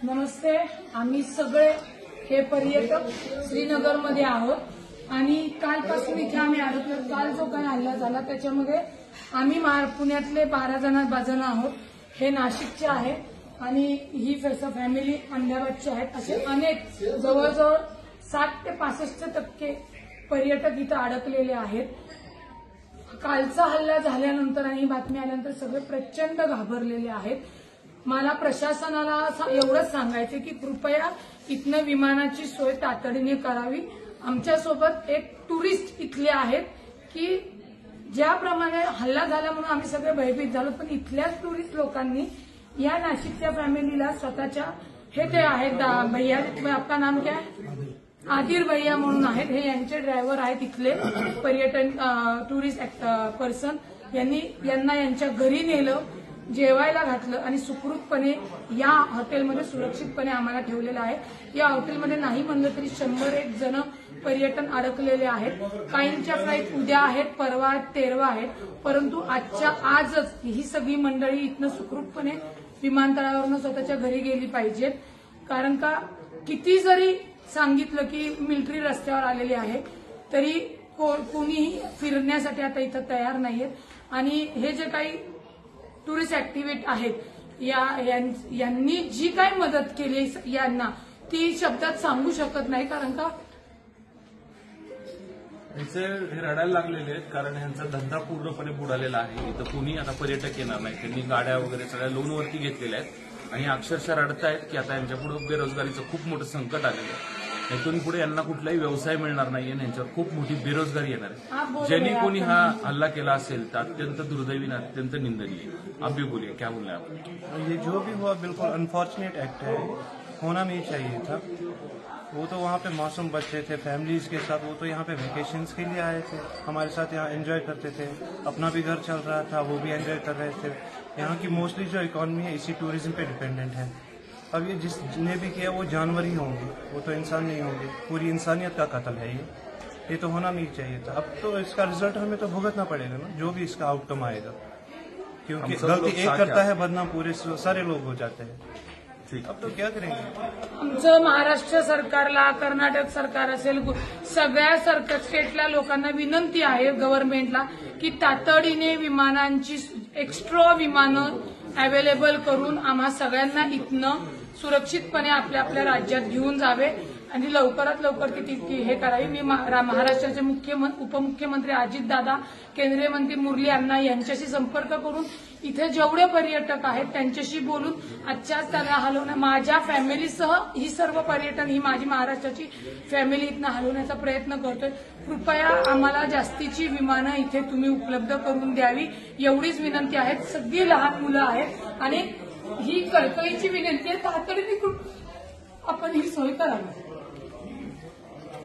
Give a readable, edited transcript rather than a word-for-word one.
नमस्ते. आम्ही सगळे हे पर्यटक श्रीनगरमध्ये आहोत आणि कालपासून इथे आम्ही आलो. काल जो काही हल्ला झाला त्याच्यामध्ये आम्ही पुण्यातले 12 जण आहोत. हे नाशिकचे आहेत आणि ही फॅमिली अहमदाबादची आहेत. असे अनेक जवळजवळ 60 ते 65% पर्यटक इथं अडकलेले आहेत. कालचा हल्ला झाल्यानंतर आणि ही बातमी आल्यानंतर सगळे प्रचंड घाबरलेले आहेत. मला प्रशासनाला एवढंच सांगायचं की कृपया इथनं विमानाची सोय तातडीने करावी. आमच्यासोबत एक टुरिस्ट इथले आहेत की ज्याप्रमाणे हल्ला झाला म्हणून आम्ही सगळे भयभीत झालो, पण इथल्याच टुरिस्ट लोकांनी या नाशिकच्या फॅमिलीला स्वतःच्या हे ते आहेत भैया, आपका नाम क्या है? आदिर भैया म्हणून आहेत. हे यांचे ड्रायव्हर आहेत इथले पर्यटन टुरिस्ट पर्सन. यांना यांच्या घरी नेलं, जेवायला घातलं आणि सुखरूपपणे या हॉटेलमध्ये सुरक्षितपणे आम्हाला ठेवलेलं आहे. या हॉटेलमध्ये नाही म्हणलं तरी 101 जण पर्यटन अडकलेले आहेत. काहींच्या फ्लाईट उद्या आहेत, परवा आहेत, 13 आहेत. परंतु आजच ही सगळी मंडळी इथनं सुखरूपपणे विमानतळावरून स्वतःच्या घरी गेली पाहिजेत. कारण का किती जरी सांगितलं की मिलिटरी रस्त्यावर आलेली आहे तरी कोणीही फिरण्यासाठी आता इथं तयार नाहीयेत. आणि हे जे काही टुरिस्ट ऍक्टिव्हिटी आहेत यांनी जी काही मदत केली यांना ती शब्दात सांगू शकत नाही. कारण का हे रडायला लागलेले आहेत, कारण यांचा धंदा पूर्णपणे बुडालेला आहे. इथं कोणी आता पर्यटक येणार नाही. त्यांनी गाड्या वगैरे सगळ्या लोनवरती घेतलेल्या आहेत आणि अक्षरशः रडतायत की आता यांच्यापुढे बेरोजगारीचं खूप मोठं संकट आलेलं आहे. इथून पुढे यांना कुठलाही व्यवसाय मिळणार नाहीये. यांच्यावर खूप मोठी बेरोजगारी येणार आहे. ज्यांनी कोणी हा हल्ला केला असेल तर अत्यंत दुर्दैवी आणि अत्यंत निंदनीय. आप भी बोलिए, क्या बोलना है आप? ये जो भी हुआ बिल्कुल अनफॉर्चुनेट एक्ट है, होना नहीं चाहिए था. वो तो वहाँ पे मासूम बच्चे थे फैमिलीज के साथ, वो तो यहाँ पे वेकेशंस के लिए आए थे, हमारे साथ यहाँ एंजॉय करते थे. अपना भी घर चल रहा था, वो भी एंजॉय कर रहे थे. यहाँ की मोस्टली जो इकोनॉमी है इसी टूरिज्म पे डिपेंडेंट है. अब ये जिसने भी किया वो जानवर ही होंगे, वो तो इंसान नहीं होंगे. पूरी इंसानियत का कत्ल है ये तो होना नहीं चाहिए था. अब तो इसका रिजल्ट हमें तो भुगतना पड़ेगा ना, जो भी इसका आउटकम आएगा, क्योंकि गलती एक करता है बदनाम पूरे सारे लोग हो जाते हैं. अब तो क्या करेंगे? आमचं महाराष्ट्र सरकारला, कर्नाटक सरकार असेल, सगळ्या स्टेटला लोकांना विनंती आहे गव्हर्नमेंटला की तातडीने विमानांची एक्स्ट्रा विमानं अवेलेबल करून आम्हा सगळ्यांना इथनं सुरक्षितपणे आपल्या आपल्या राज्यात घेऊन जावे आणि लवकरात लवकर ती हे करावी. मी महाराष्ट्राचे उपमुख्यमंत्री अजितदादा, केंद्रीय मंत्री मुरली अण्णा यांच्याशी संपर्क करून इथे जेवढे पर्यटक आहेत त्यांच्याशी बोलून आजच्याच त्याला हलवण्या माझ्या फॅमिलीसह ही सर्व पर्यटन ही माझी महाराष्ट्राची फॅमिली इथनं हलवण्याचा प्रयत्न करतोय. कृपया आम्हाला जास्तीची विमानं इथे तुम्ही उपलब्ध करून द्यावी एवढीच विनंती आहे. सगळी लहान मुलं आहेत आणि ही कळकळीची विनंती आहे, तातडीने आपण ही सोय करावी.